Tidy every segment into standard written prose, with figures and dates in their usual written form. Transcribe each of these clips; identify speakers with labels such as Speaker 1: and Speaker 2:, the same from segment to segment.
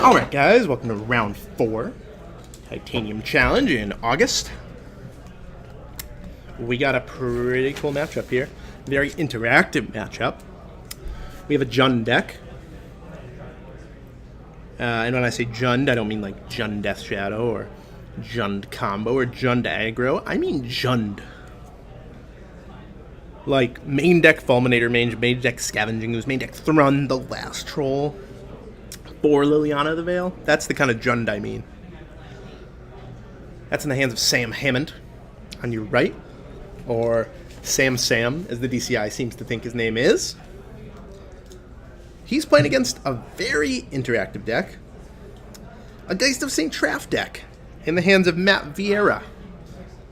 Speaker 1: Alright guys, welcome to round 4. Titanium Challenge in August. We got a pretty cool matchup here. Very interactive matchup. We have a Jund deck. And when I say Jund, I don't mean like Jund Death Shadow or Jund Combo or Jund Aggro. I mean Jund. Like main deck Fulminator Mage, main deck Scavenging Ooze, main deck Thrun, the Last Troll, for Liliana of the Veil. That's the kind of Jund I mean. That's in the hands of Sam Hammond on your right, or Sam, as the DCI seems to think his name is. He's playing against a very interactive deck, a Geist of St. Traff deck, in the hands of Matt Vieira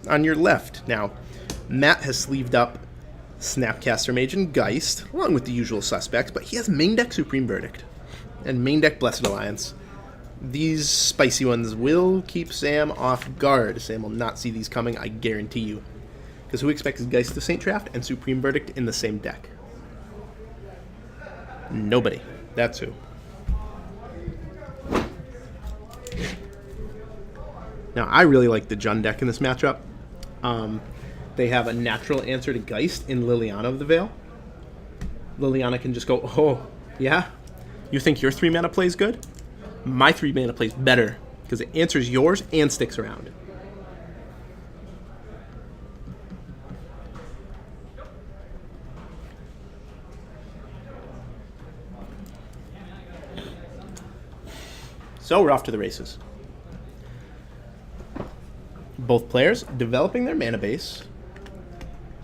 Speaker 1: on your left. Now, Matt has sleeved up Snapcaster Mage and Geist, along with the usual suspects, but he has main deck Supreme Verdict and main deck Blessed Alliance. These spicy ones will keep Sam off guard. Sam will not see these coming, I guarantee you. Because who expects Geist of St. Traff and Supreme Verdict in the same deck? Nobody. That's who. Now, I really like the Jund deck in this matchup. They have a natural answer to Geist in Liliana of the Veil. Liliana can just go, oh, yeah? You think your 3-mana plays good? My 3-mana plays better, because it answers yours and sticks around. So we're off to the races. Both players developing their mana base.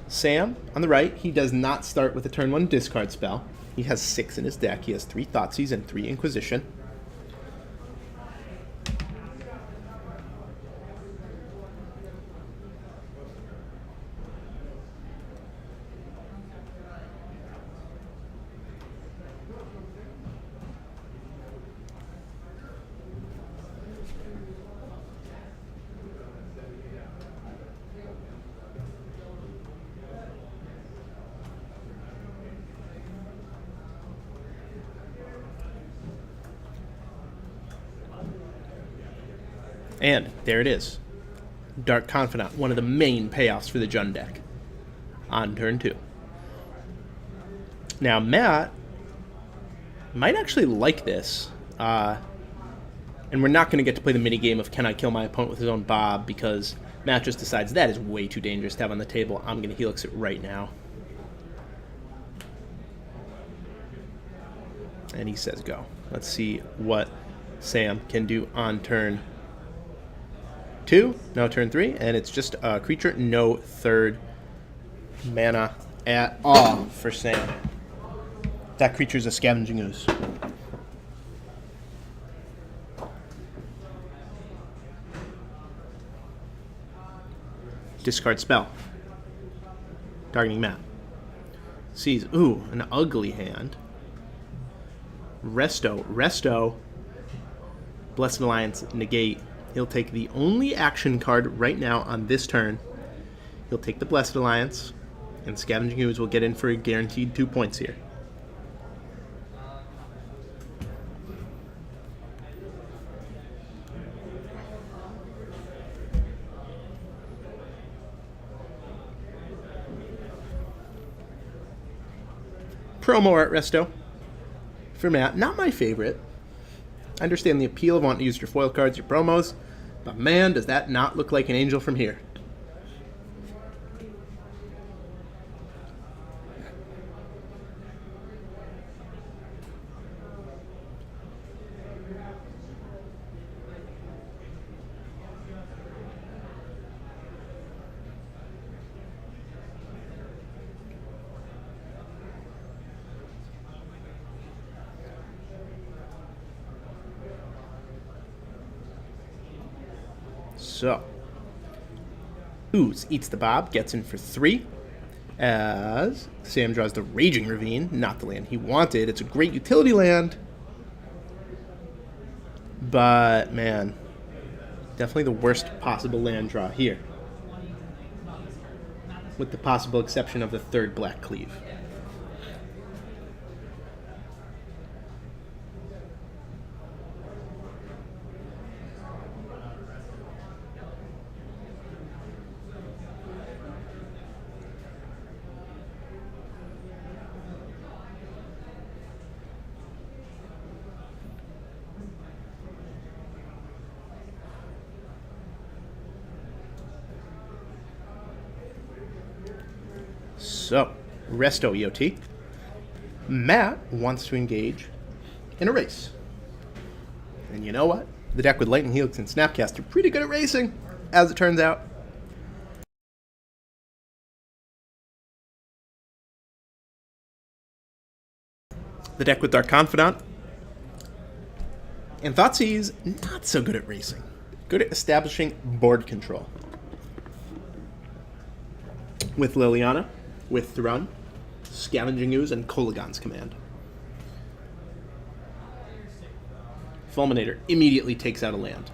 Speaker 1: Sam, on the right, he does not start with a turn 1 discard spell. He has 6 in his deck. He has 3 Thoughtseize and 3 Inquisition. And there it is. Dark Confidant, one of the main payoffs for the Jund deck on turn 2. Now, Matt might actually like this. And we're not going to get to play the minigame of can I kill my opponent with his own Bob, because Matt just decides that is way too dangerous to have on the table. I'm going to Helix it right now. And he says go. Let's see what Sam can do on turn 2, no turn 3, and it's just a creature, no 3rd mana at all for Sam. That creature's a Scavenging Ooze. Discard spell. Targeting Matt. Sees, ooh, an ugly hand. Resto. Blessed Alliance, negate. He'll take the only action card right now on this turn. He'll take the Blessed Alliance, and Scavenging Ooze will get in for a guaranteed 2 points here. Promo art resto for Matt. Not my favorite. I understand the appeal of wanting to use your foil cards, your promos, but man, does that not look like an angel from here. So, Ooze eats the Bob, gets in for 3, as Sam draws the Raging Ravine, not the land he wanted. It's a great utility land, but man, definitely the worst possible land draw here, with the possible exception of the 3rd Black Cleave. So, resto EOT. Matt wants to engage in a race. And you know what? The deck with Lightning Helix and Snapcaster pretty good at racing, as it turns out. The deck with Dark Confidant and Thoughtseize, not so good at racing. Good at establishing board control. With Liliana, with Thrun, Scavenging Ooze, and Kolaghan's Command. Fulminator immediately takes out a land.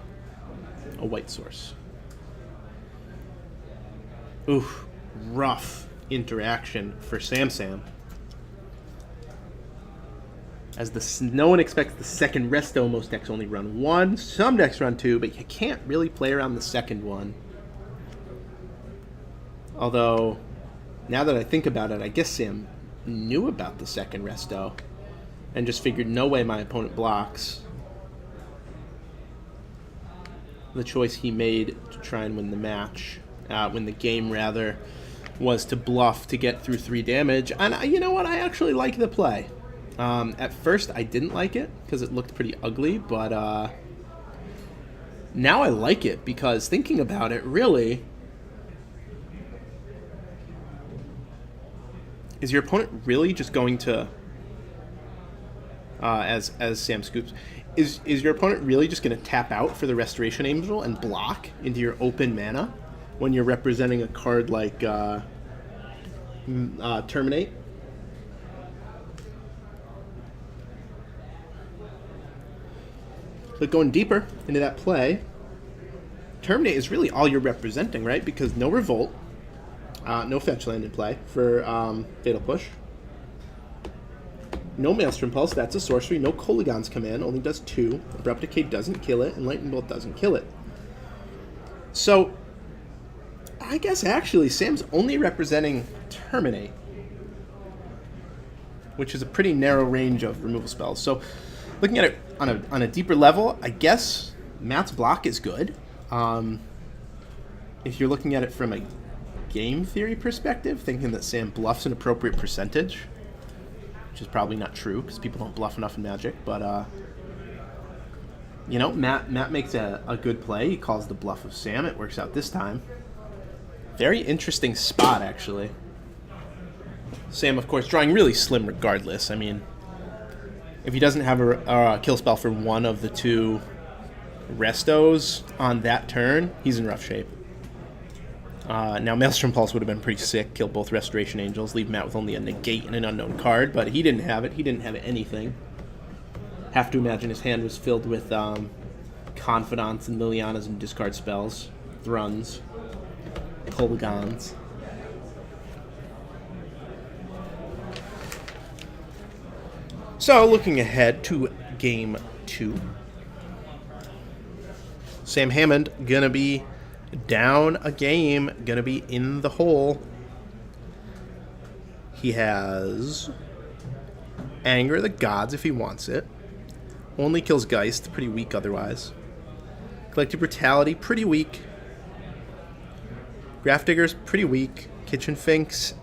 Speaker 1: A white source. Oof, rough interaction for Sam. As no one expects the second resto, most decks only run one. Some decks run two, but you can't really play around the second one. Although, now that I think about it, I guess Sam knew about the second resto and just figured, no way my opponent blocks. The choice he made to try and win the match, win the game rather, was to bluff to get through 3 damage. And you know what? I actually like the play. At first, I didn't like it because it looked pretty ugly, but now I like it because thinking about it, really, is your opponent really just going to, as Sam scoops, is your opponent really just going to tap out for the Restoration Angel and block into your open mana when you're representing a card like Terminate? But going deeper into that play, Terminate is really all you're representing, right? Because no Revolt, no fetch land in play for Fatal Push. No Maelstrom Pulse, that's a sorcery. No Kolaghan's Command, only does 2. Abrupt Decay doesn't kill it, and Lightning Bolt doesn't kill it. So, I guess actually Sam's only representing Terminate, which is a pretty narrow range of removal spells. So, looking at it on a deeper level, I guess Matt's block is good. If you're looking at it from a game theory perspective, thinking that Sam bluffs an appropriate percentage, which is probably not true because people don't bluff enough in Magic, but you know, Matt makes a good play. He calls the bluff of Sam. It works out this time. Very interesting spot, actually. Sam, of course, drawing really slim regardless. I mean, if he doesn't have a kill spell for one of the 2 restos on that turn, he's in rough shape. Now, Maelstrom Pulse would have been pretty sick. Kill both Restoration Angels, leave Matt with only a negate and an unknown card, but he didn't have it. He didn't have anything. Have to imagine his hand was filled with Confidants and Lilianas and discard spells, Thruns, Kolaghan's. So, looking ahead to Game 2. Sam Hammond gonna be down a game, gonna be in the hole. He has Anger of the Gods if he wants it. Only kills Geist, pretty weak otherwise. Collective Brutality, pretty weak. Grafdigger's pretty weak. Kitchen Finks,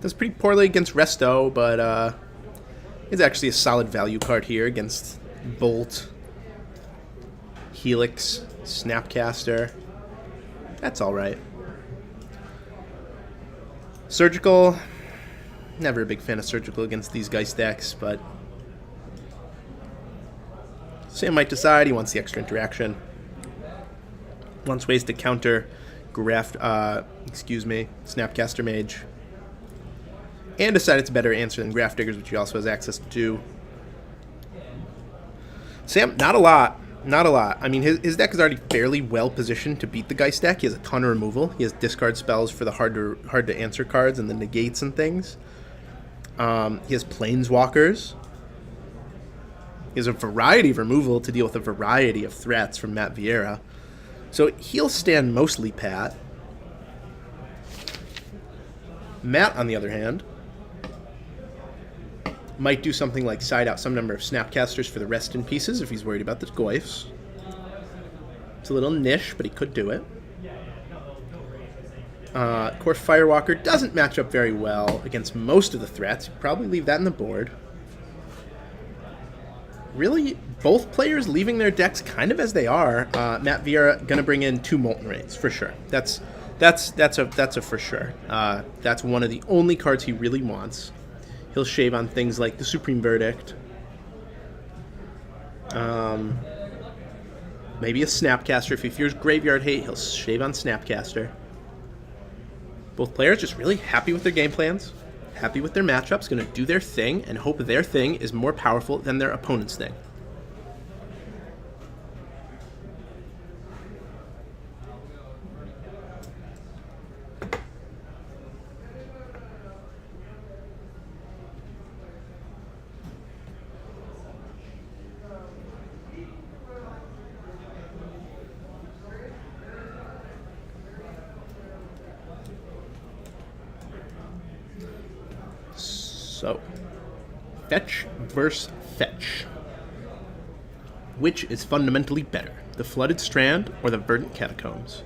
Speaker 1: does pretty poorly against Resto, but is actually a solid value card here against Bolt, Helix, Snapcaster. That's alright. Surgical, never a big fan of Surgical against these Geist decks, but Sam might decide he wants the extra interaction. Wants ways to counter Snapcaster Mage. And decide it's a better answer than Grafdiggers, which he also has access to. Sam, not a lot. Not a lot. I mean, his deck is already fairly well positioned to beat the Geist deck. He has a ton of removal. He has discard spells for the hard to answer cards and the negates and things. He has Planeswalkers. He has a variety of removal to deal with a variety of threats from Matt Vieira. So he'll stand mostly pat. Matt, on the other hand, might do something like side out some number of Snapcasters for the rest in pieces if he's worried about the Goyfs. It's a little niche, but he could do it. Of course, Firewalker doesn't match up very well against most of the threats. You'd probably leave that in the board. Really, both players leaving their decks kind of as they are. Matt Vieira gonna bring in 2 Molten Rays for sure. That's a for sure. That's one of the only cards he really wants. He'll shave on things like the Supreme Verdict. Maybe a Snapcaster. If he fears Graveyard Hate, he'll shave on Snapcaster. Both players just really happy with their game plans, happy with their matchups, going to do their thing, and hope their thing is more powerful than their opponent's thing. So, fetch versus fetch. Which is fundamentally better, the Flooded Strand or the Verdant Catacombs?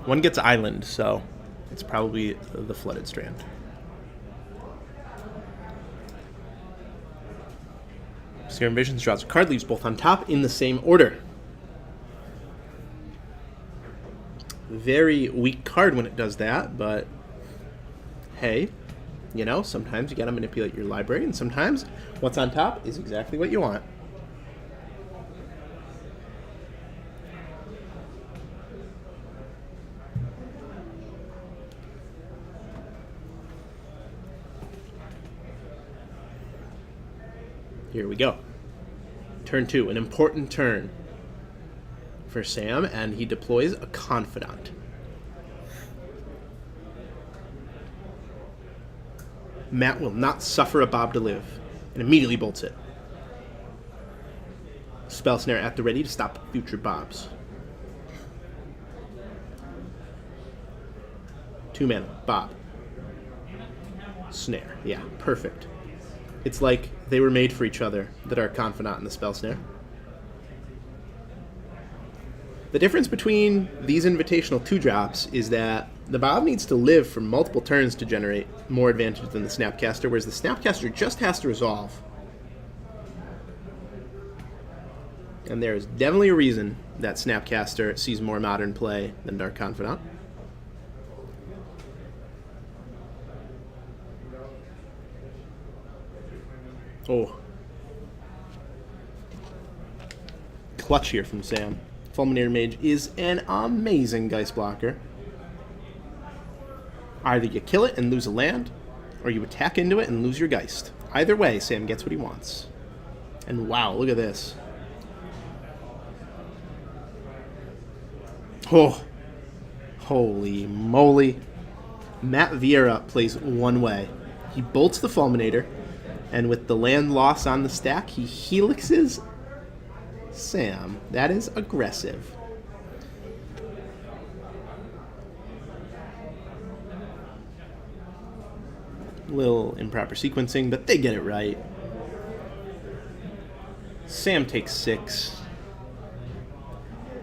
Speaker 1: One gets Island, so it's probably the Flooded Strand. Serum Visions draws a card, leaves both on top in the same order. Very weak card when it does that, but hey, you know, sometimes you gotta manipulate your library, and sometimes what's on top is exactly what you want. Here we go. Turn 2, an important turn for Sam, and he deploys a Confidant. Matt will not suffer a Bob to live, and immediately bolts it. Spell Snare at the ready to stop future Bobs. 2 mana, Bob. Snare, yeah, perfect. It's like they were made for each other, that are Confidant and the Spell Snare. The difference between these invitational 2-drops is that the Bob needs to live for multiple turns to generate more advantage than the Snapcaster, whereas the Snapcaster just has to resolve. And there's definitely a reason that Snapcaster sees more modern play than Dark Confidant. Oh. Clutch here from Sam. Fulminator Mage is an amazing Geist blocker. Either you kill it and lose a land, or you attack into it and lose your Geist. Either way, Sam gets what he wants. And wow, look at this. Oh, holy moly. Matt Vieira plays one way. He bolts the Fulminator, and with the land loss on the stack, he helixes Sam. That is aggressive. Little improper sequencing, but they get it right. Sam takes 6.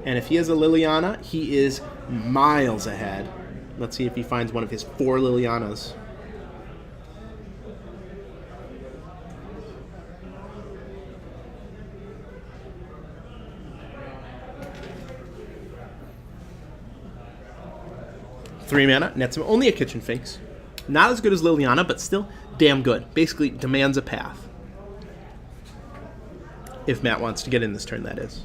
Speaker 1: And if he has a Liliana, he is miles ahead. Let's see if he finds one of his 4 Lilianas. Three mana, nets him only a Kitchen Finks. Not as good as Liliana, but still damn good. Basically demands a path. If Matt wants to get in this turn, that is.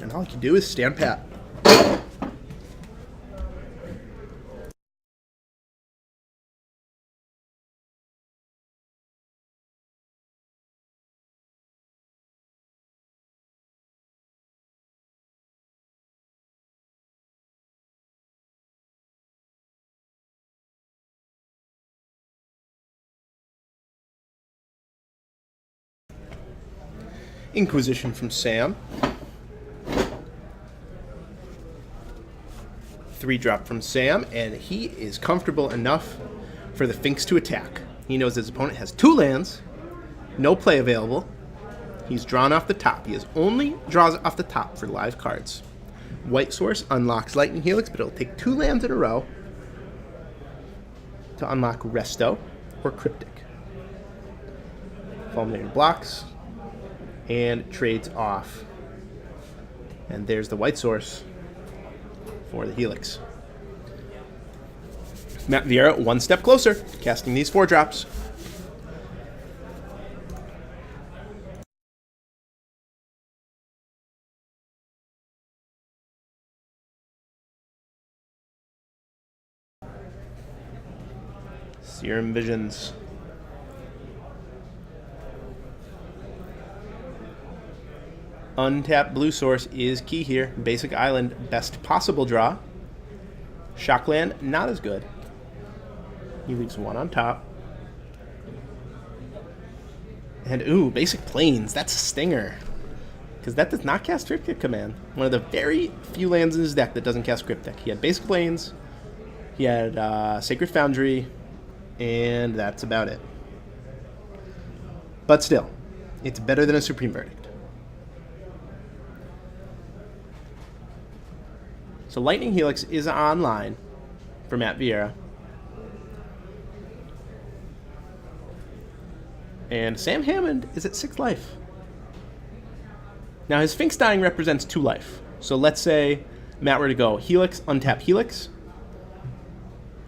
Speaker 1: And all you can do is stand pat. Inquisition from Sam. 3-drop from Sam, and he is comfortable enough for the Finks to attack. He knows his opponent has 2 lands, no play available. He's drawn off the top. He only draws off the top for live cards. White Source unlocks Lightning Helix, but it'll take 2 lands in a row to unlock Resto or Cryptic. Fulminator blocks and trades off. And there's the White Source for the Helix. Matt Vieira 1 step closer, casting these 4-drops. Serum Visions. Untapped blue source is key here. Basic Island, best possible draw. Shockland, not as good. He leaves 1 on top. And ooh, Basic Plains, that's a stinger. Because that does not cast Cryptic Command. One of the very few lands in his deck that doesn't cast Cryptic. He had Basic Plains, he had Sacred Foundry, and that's about it. But still, it's better than a Supreme Verdict. So Lightning Helix is online for Matt Vieira. And Sam Hammond is at 6 life. Now his Sphinx dying represents 2 life. So let's say Matt were to go Helix, untap Helix.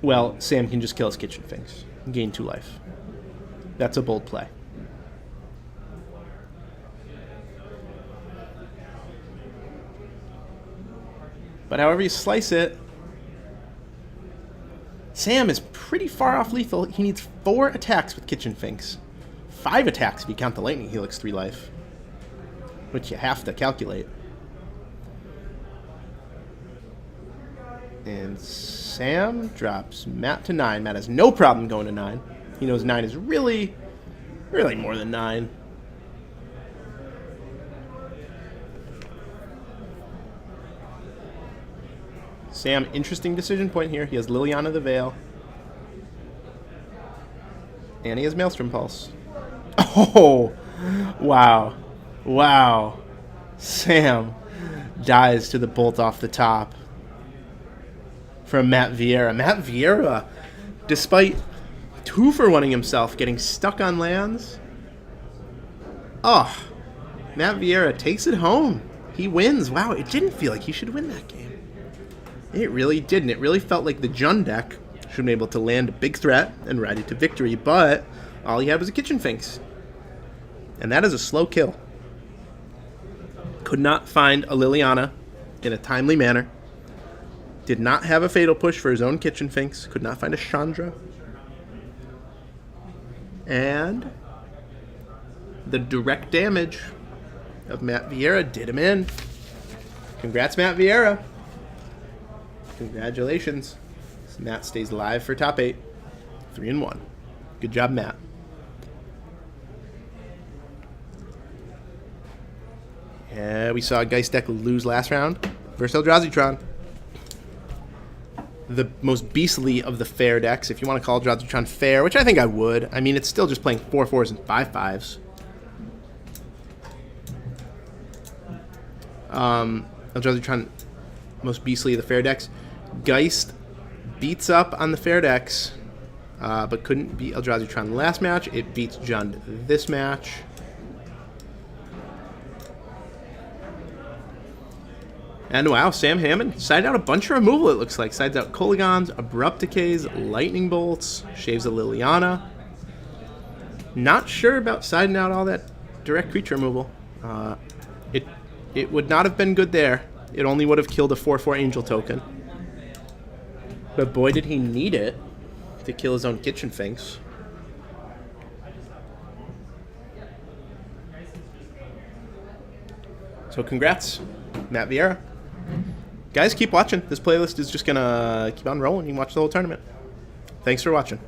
Speaker 1: Well, Sam can just kill his Kitchen Sphinx and gain 2 life. That's a bold play. But however you slice it, Sam is pretty far off lethal. He needs 4 attacks with Kitchen Finks. 5 attacks if you count the Lightning Helix 3 life, which you have to calculate. And Sam drops Matt to 9. Matt has no problem going to 9. He knows 9 is really more than 9. Sam, interesting decision point here. He has Liliana the Veil. And he has Maelstrom Pulse. Oh, wow. Wow. Sam dies to the bolt off the top from Matt Vieira. Matt Vieira, despite 2-for-1ing himself, getting stuck on lands. Oh, Matt Vieira takes it home. He wins. Wow, it didn't feel like he should win that game. It really didn't. It really felt like the Jund deck should be able to land a big threat and ride it to victory, but all he had was a Kitchen Finks. And that is a slow kill. Could not find a Liliana in a timely manner. Did not have a Fatal Push for his own Kitchen Finks. Could not find a Chandra. And the direct damage of Matt Vieira did him in. Congrats, Matt Vieira. Congratulations. Matt stays live for top 8. 3-1. Good job, Matt. Yeah, we saw Geist deck lose last round versus Eldrazi-tron. The most beastly of the fair decks, if you want to call Eldrazi-tron fair, which I think I would. I mean, it's still just playing 4/4s and 5/5s. Eldrazi-tron, most beastly of the fair decks. Geist beats up on the fair decks, but couldn't beat Eldrazi-tron last match. It beats Jund this match. And wow, Sam Hammond sided out a bunch of removal, it looks like. Sides out Kolagons, Abrupt Decays, Lightning Bolts, shaves a Liliana. Not sure about siding out all that direct creature removal. It would not have been good there. It only would have killed a 4/4 Angel token. But boy, did he need it to kill his own Kitchen Finks. So congrats, Matt Vieira. Guys, keep watching. This playlist is just going to keep on rolling. You can watch the whole tournament. Thanks for watching.